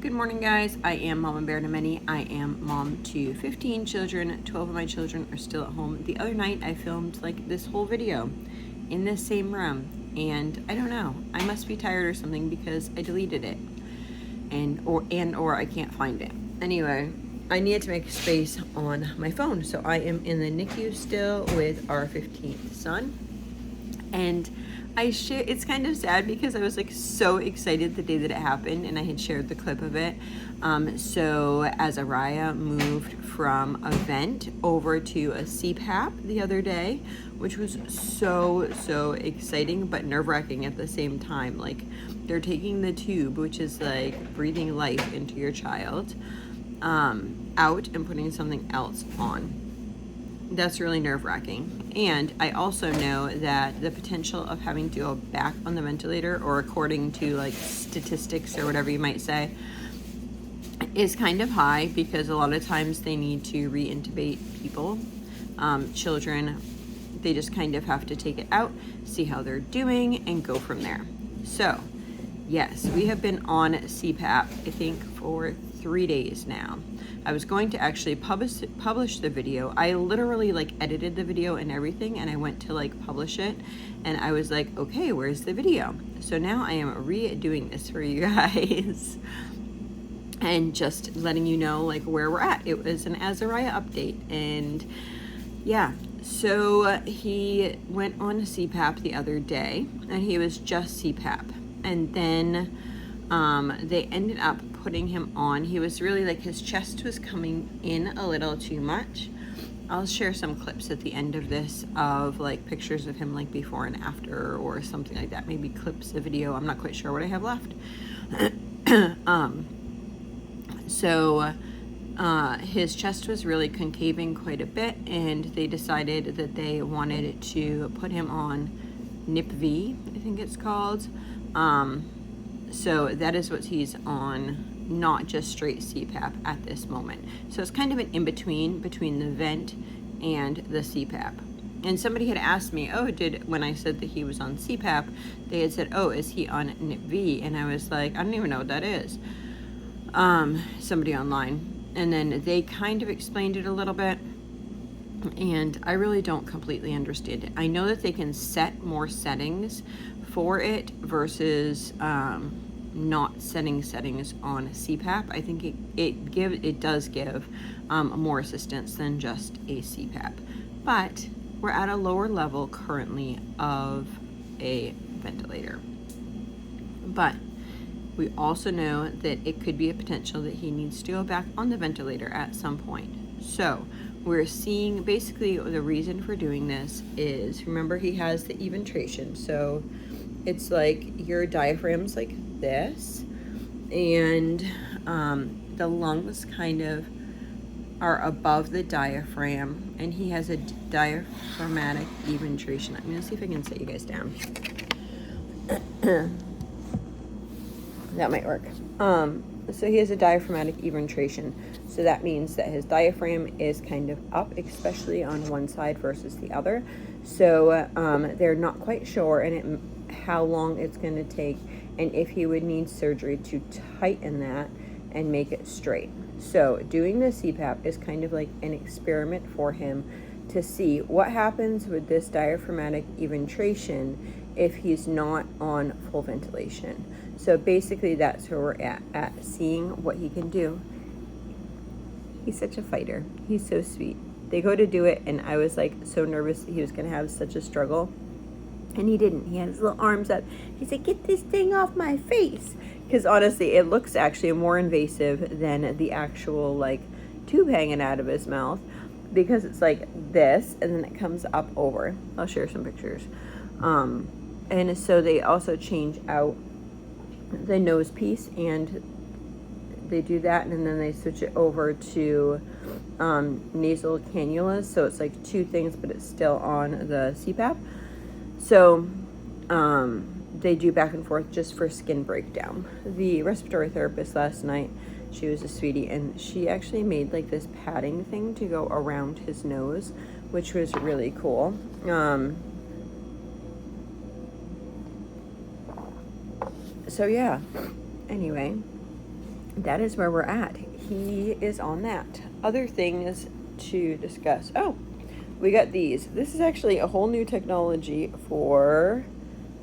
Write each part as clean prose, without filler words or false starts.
Good morning, guys. I am Mama Bear to Many. I am mom to 15 children. 12 of my children are still at home. The other night I filmed like this whole video in this same room, and I don't know, I must be tired or something because I deleted it or I can't find it. Anyway, I needed to make space on my phone, so I am in the NICU still with our 15th son. And it's kind of sad because I was like so excited the day that it happened, and I had shared the clip of it. So Azariah moved from a vent over to a CPAP the other day, which was so exciting but nerve-wracking at the same time. Like, they're taking the tube, which is like breathing life into your child, out and putting something else on. That's really nerve-wracking. And I also know that the potential of having to go back on the ventilator, or according to like statistics or whatever you might say, is kind of high because a lot of times they need to re-intubate people. Children, they just kind of have to take it out, see how they're doing, and go from there. So yes, we have been on CPAP, I think, for 3 days now. I was going to actually publish the video. I literally like edited the video and everything, and I went to like publish it, and I was like, okay, where's the video? So now I am redoing this for you guys and just letting you know like where we're at. It was an Azariah update, and yeah, so he went on CPAP the other day, and he was just CPAP, and then they ended up putting him on. He was really like, his chest was coming in a little too much. I'll share some clips at the end of this of like pictures of him like before and after or something like that. Maybe clips of video. I'm not quite sure what I have left. His chest was really concaving quite a bit, and they decided that they wanted to put him on NIPV, I think it's called. So that is what he's on, not just straight CPAP at this moment. So it's kind of an in-between between the vent and the CPAP. And somebody had asked me, when I said that he was on CPAP, they had said, is he on NIPV? And I was like, I don't even know what that is. Somebody online. And then they kind of explained it a little bit, and I really don't completely understand it. I know that they can set more settings for it versus not setting settings on CPAP. I think it does give more assistance than just a CPAP, but we're at a lower level currently of a ventilator. But we also know that it could be a potential that he needs to go back on the ventilator at some point. So we're seeing, basically the reason for doing this is, remember, he has the eventration. So it's like your diaphragm's like this, and the lungs kind of are above the diaphragm, and he has a diaphragmatic eventration. I'm gonna see if I can set you guys down. That might work. So he has a diaphragmatic eventration. So that means that his diaphragm is kind of up, especially on one side versus the other. So they're not quite sure how long it's going to take, and if he would need surgery to tighten that and make it straight. So doing the CPAP is kind of like an experiment for him to see what happens with this diaphragmatic eventration if he's not on full ventilation. So basically that's where we're at seeing what he can do. He's such a fighter. He's so sweet. They go to do it, and I was like so nervous that he was going to have such a struggle. And he didn't. He had his little arms up. He said, "Get this thing off my face." Because honestly, it looks actually more invasive than the actual like tube hanging out of his mouth, because it's like this, and then it comes up over. I'll share some pictures. And so they also change out the nose piece, and they do that, and then they switch it over to nasal cannulas. So it's like two things, but it's still on the CPAP. So they do back and forth just for skin breakdown. The respiratory therapist last night, she was a sweetie, and she actually made like this padding thing to go around his nose, which was really cool. So yeah, anyway, that is where we're at. He is on that. Other things to discuss. Oh, we got these. This is actually a whole new technology for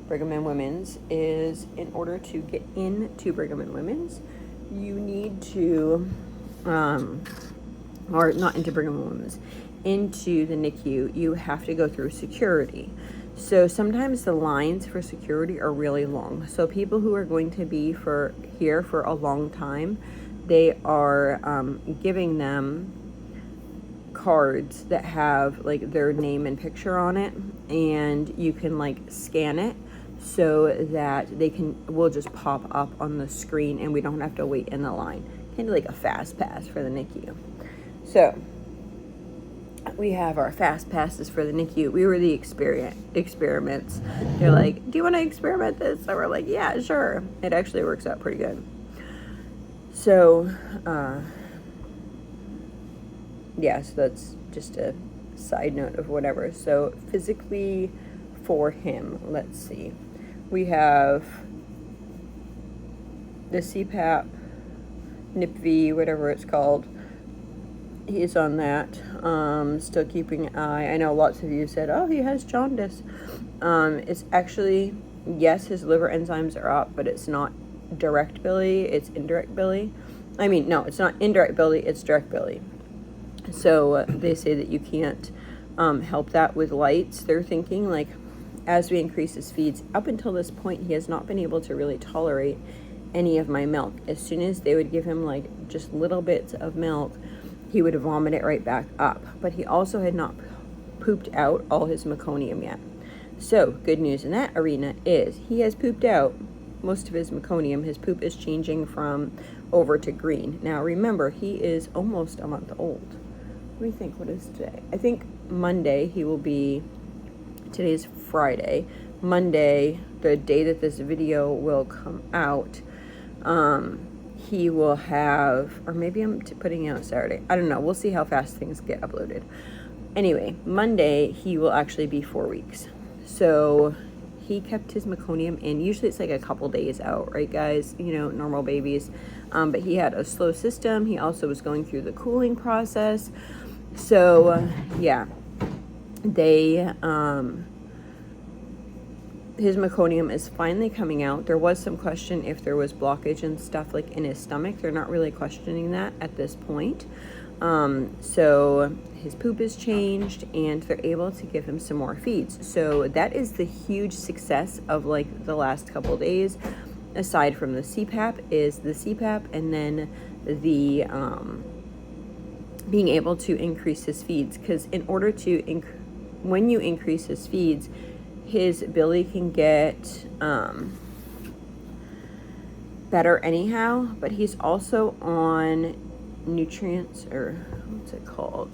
Brigham and Women's. Is in order to get into Brigham and Women's, you need to, or not into Brigham and Women's, into the NICU, you have to go through security. So sometimes the lines for security are really long. So people who are going to be here for a long time, they are giving them cards that have like their name and picture on it, and you can like scan it so that will just pop up on the screen, and we don't have to wait in the line. Kind of like a fast pass for the NICU. So we have our fast passes for the NICU. We were the experiments. They're like, do you want to experiment this? So we're like, yeah, sure. It actually works out pretty good. So, yeah, so that's just a side note of whatever. So physically for him, let's see. We have the CPAP, NIPV, whatever it's called. He's on that. Still keeping an eye. I know lots of you said, oh, he has jaundice. It's actually, yes, his liver enzymes are up, but it's not direct billy, it's indirect billy. I mean, no, it's not indirect billy, it's direct billy. So they say that you can't help that with lights. They're thinking, like, as we increase his feeds, up until this point, he has not been able to really tolerate any of my milk. As soon as they would give him, like, just little bits of milk, he would vomit it right back up. But he also had not pooped out all his meconium yet. So, good news in that arena is he has pooped out most of his meconium. His poop is changing from over to green. Now, remember, he is almost a month old. What do you think? What is today? I think Monday he will be, today's Friday. Monday, the day that this video will come out, he will have, or maybe I'm putting out Saturday. I don't know. We'll see how fast things get uploaded. Anyway, Monday, he will actually be 4 weeks. So he kept his meconium in. Usually it's like a couple days out, right, guys? You know, normal babies. But he had a slow system. He also was going through the cooling process. So, yeah, they, his meconium is finally coming out. There was some question if there was blockage and stuff like in his stomach. They're not really questioning that at this point. So his poop is changed and they're able to give him some more feeds. So that is the huge success of like the last couple of days, aside from the CPAP, is the CPAP and then the being able to increase his feeds. Because in order to when you increase his feeds, his billy can get better anyhow, but he's also on nutrients, or what's it called?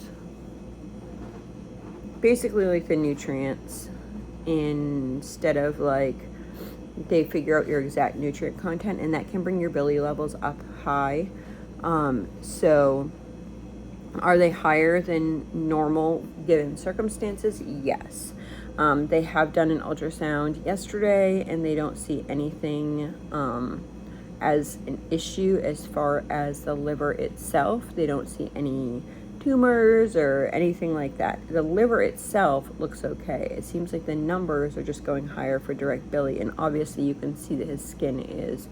Basically like the nutrients, instead of like, they figure out your exact nutrient content, and that can bring your billy levels up high. So are they higher than normal given circumstances? Yes. They have done an ultrasound yesterday and they don't see anything as an issue as far as the liver itself. They don't see any tumors or anything like that. The liver itself looks okay. It seems like the numbers are just going higher for direct billy, and obviously you can see that his skin is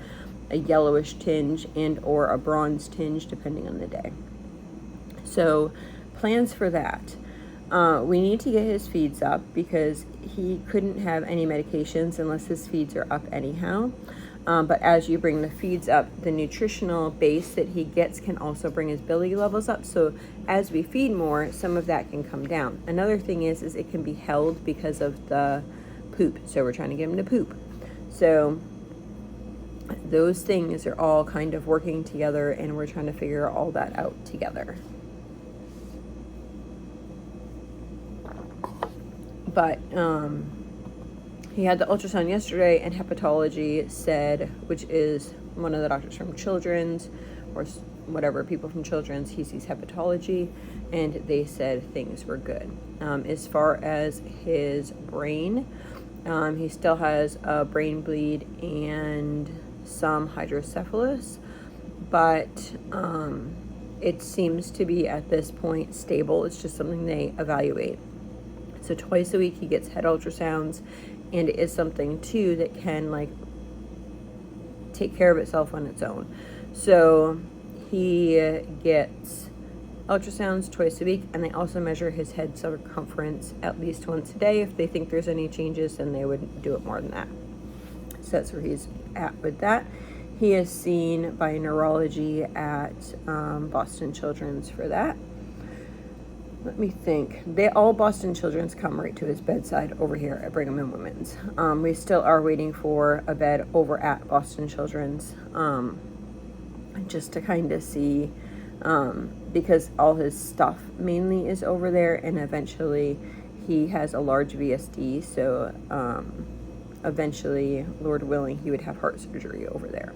a yellowish tinge and or a bronze tinge depending on the day. So plans for that. We need to get his feeds up because he couldn't have any medications unless his feeds are up anyhow. But as you bring the feeds up, the nutritional base that he gets can also bring his billy levels up. So as we feed more, some of that can come down. Another thing is it can be held because of the poop. So we're trying to get him to poop. So those things are all kind of working together, and we're trying to figure all that out together. But he had the ultrasound yesterday, and hepatology said, which is one of the doctors from Children's, or whatever, people from Children's, he sees hepatology, and they said things were good. As far as his brain, he still has a brain bleed and some hydrocephalus, but it seems to be at this point stable. It's just something they evaluate. So twice a week he gets head ultrasounds, and it is something too that can like take care of itself on its own. So he gets ultrasounds twice a week, and they also measure his head circumference at least once a day. If they think there's any changes, then they would do it more than that. So that's where he's at with that. He is seen by Neurology at Boston Children's for that. Let me think. All Boston Children's come right to his bedside over here at Brigham and Women's. We still are waiting for a bed over at Boston Children's, just to kind of see, because all his stuff mainly is over there, and eventually he has a large VSD, so eventually, Lord willing, he would have heart surgery over there.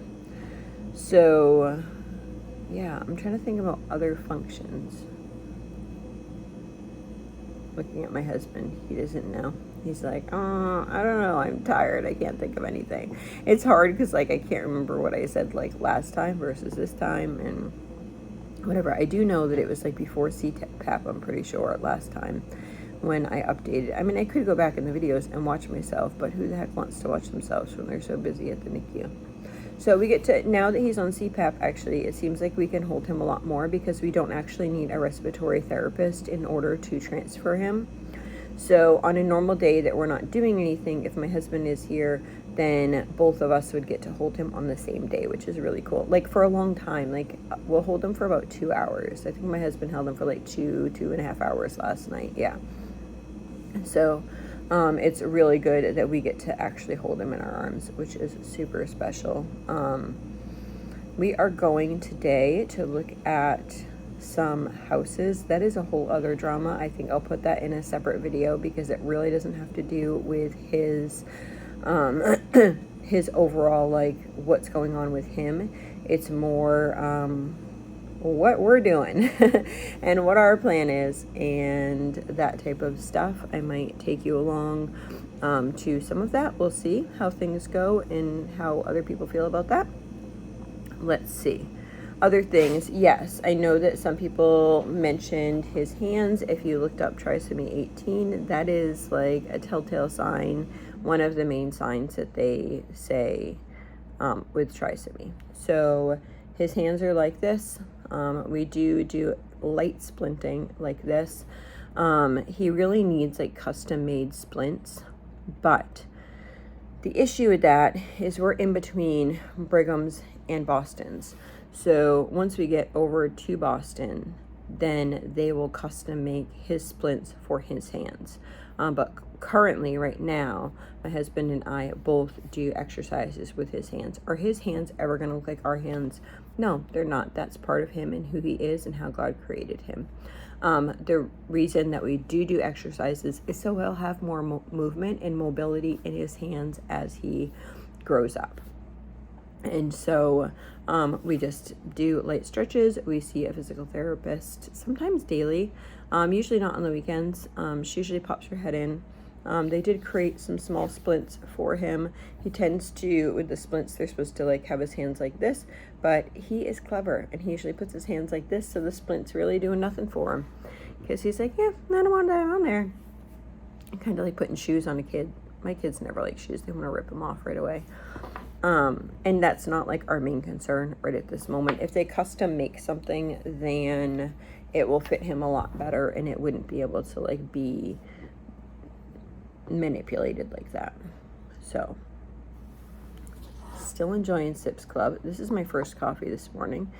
So yeah, I'm trying to think about other functions. Looking at my husband, he doesn't know. He's like, oh, I don't know, I'm tired, I can't think of anything. It's hard because like I can't remember what I said like last time versus this time and whatever. I do know that it was like before CPAP, I'm pretty sure, last time when I updated. I mean, I could go back in the videos and watch myself, but who the heck wants to watch themselves when they're so busy at the NICU? So we get to, now that he's on CPAP, actually, it seems like we can hold him a lot more because we don't actually need a respiratory therapist in order to transfer him. So on a normal day that we're not doing anything, if my husband is here, then both of us would get to hold him on the same day, which is really cool. Like for a long time, like we'll hold him for about 2 hours. I think my husband held him for like 2.5 hours last night. Yeah. So it's really good that we get to actually hold him in our arms, which is super special. We are going today to look at some houses. That is a whole other drama. I think I'll put that in a separate video because it really doesn't have to do with his his overall, like, what's going on with him. It's more what we're doing and what our plan is and that type of stuff. I might take you along to some of that. We'll see how things go and how other people feel about that. Let's see. Other things, yes, I know that some people mentioned his hands. If you looked up trisomy 18, that is like a telltale sign, one of the main signs that they say with trisomy. So his hands are like this. We do light splinting like this. He really needs like custom made splints, but the issue with that is we're in between Brigham's and Boston's. So once we get over to Boston, then they will custom make his splints for his hands. But currently, right now, my husband and I both do exercises with his hands. Are his hands ever going to look like our hands? No, they're not. That's part of him and who he is and how God created him. The reason that we do exercises is so he'll have more movement and mobility in his hands as he grows up. And so we just do light stretches. We see a physical therapist sometimes daily, usually not on the weekends. She usually pops her head in. They did create some small splints for him. He tends to, with the splints, they're supposed to like have his hands like this, but he is clever and he usually puts his hands like this, so the splint's really doing nothing for him because he's like, yeah, I don't want that on there. Kind of like putting shoes on a kid. My kids never like shoes. They want to rip them off right away. And that's not like our main concern right at this moment. If they custom make something, then it will fit him a lot better and it wouldn't be able to like be manipulated like that. So still enjoying Sips Club. This is my first coffee this morning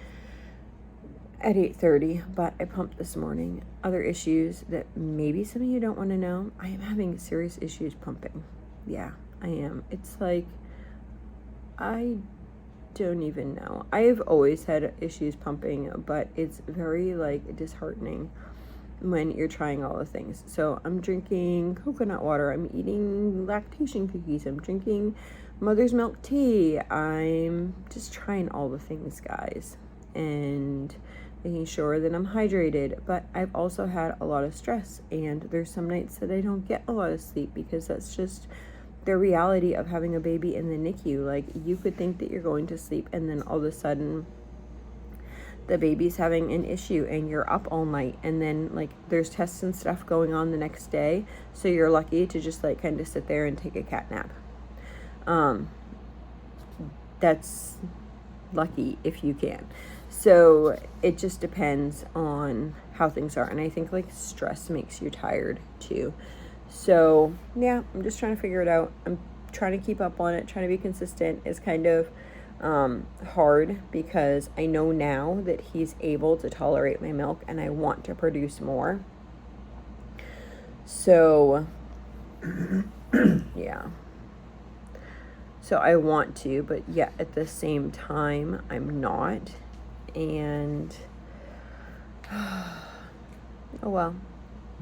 at 8:30, but I pumped this morning. Other issues that maybe some of you don't want to know, I am having serious issues pumping. Yeah, I am. It's like, I don't even know. I've always had issues pumping, but it's very like disheartening when you're trying all the things. So I'm drinking coconut water. I'm eating lactation cookies. I'm drinking mother's milk tea. I'm just trying all the things, guys, and making sure that I'm hydrated. But I've also had a lot of stress, and there's some nights that I don't get a lot of sleep because that's just the reality of having a baby in the NICU. Like, you could think that you're going to sleep and then all of a sudden the baby's having an issue and you're up all night, and then like there's tests and stuff going on the next day, so you're lucky to just like kind of sit there and take a cat nap. That's lucky if you can. So it just depends on how things are, and I think like stress makes you tired too. So yeah, I'm just trying to figure it out. I'm trying to keep up on it, trying to be consistent. Is kind of hard because I know now that he's able to tolerate my milk and I want to produce more. So yeah, so I want to, but yet at the same time I'm not. And oh well,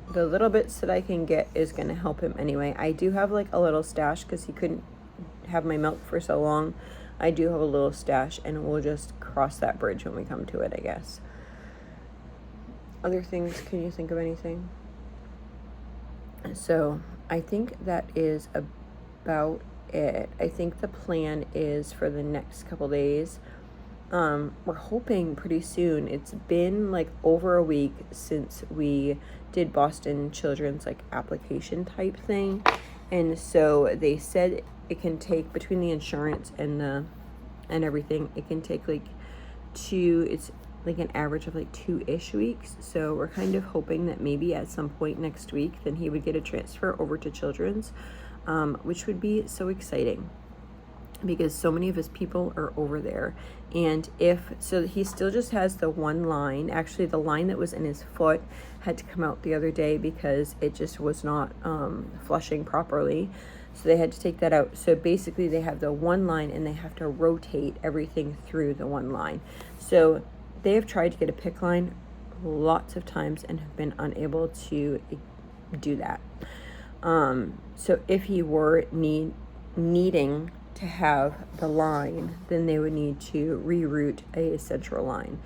the little bits that I can get is going to help him anyway. I do have like a little stash because he couldn't have my milk for so long. I do have a little stash, and we'll just cross that bridge when we come to it, I guess. Other things, can you think of anything? So I think that is about it. I think the plan is for the next couple days. We're hoping pretty soon. It's been like over a week since we did Boston Children's like application type thing, and so they said it can take, between the insurance and everything, it can take like it's like an average of like 2-ish weeks. So we're kind of hoping that maybe at some point next week then he would get a transfer over to Children's, which would be so exciting because so many of his people are over there. And so he still just has the one line. Actually, the line that was in his foot had to come out the other day because it just was not flushing properly. So they had to take that out. So basically they have the one line and they have to rotate everything through the one line. So they have tried to get a PICC line lots of times and have been unable to do that. So if he were needing to have the line, then they would need to reroute a central line,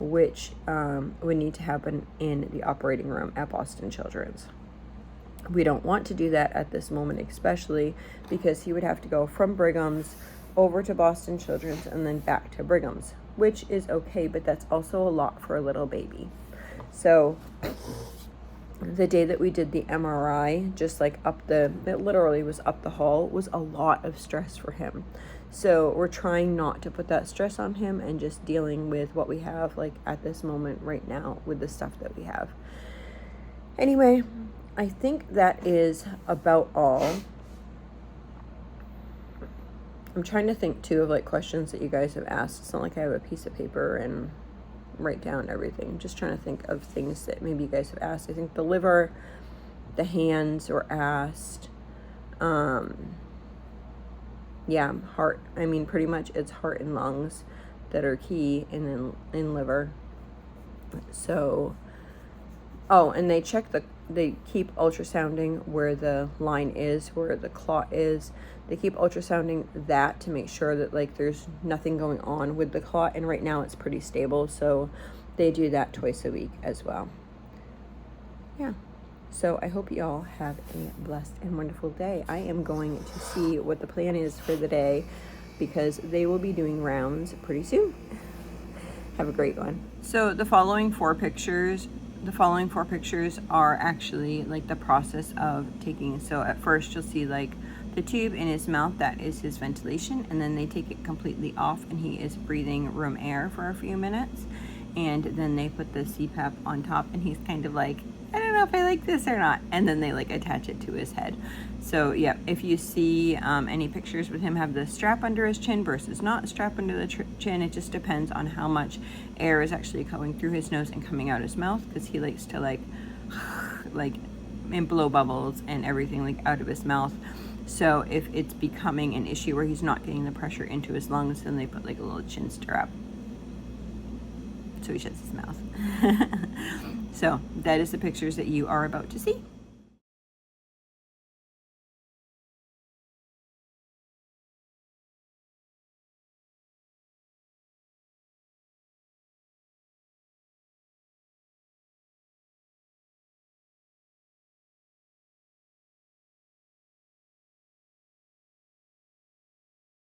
which would need to happen in the operating room at Boston Children's. We don't want to do that at this moment, especially because he would have to go from Brigham's over to Boston Children's and then back to Brigham's, which is okay, but that's also a lot for a little baby. So the day that we did the MRI, just like it literally was up the hall, was a lot of stress for him. So we're trying not to put that stress on him and just dealing with what we have like at this moment right now with the stuff that we have. Anyway, I think that is about all. I'm trying to think too of like questions that you guys have asked. It's not like I have a piece of paper and write down everything. I'm just trying to think of things that maybe you guys have asked. I think the liver, the hands were asked. Yeah, heart. I mean, pretty much it's heart and lungs that are key, and then in liver. So, and they keep ultrasounding where the line is, where the clot is. They keep ultrasounding that to make sure that like there's nothing going on with the clot, and right now it's pretty stable, so they do that twice a week as well. Yeah, so I hope you all have a blessed and wonderful day. I am going to see what the plan is for the day because they will be doing rounds pretty soon. Have a great one. So the following four pictures are actually like the process of taking. So at first you'll see like the tube in his mouth, that is his ventilation, and then they take it completely off and he is breathing room air for a few minutes, and then they put the CPAP on top and he's kind of like, I don't know if I like this or not, and then they like attach it to his head. So yeah, if you see any pictures with him have the strap under his chin versus not strap under the chin, it just depends on how much air is actually going through his nose and coming out his mouth, because he likes to like and blow bubbles and everything like out of his mouth. So if it's becoming an issue where he's not getting the pressure into his lungs, then they put like a little chin strap so he shuts his mouth. So that is the pictures that you are about to see.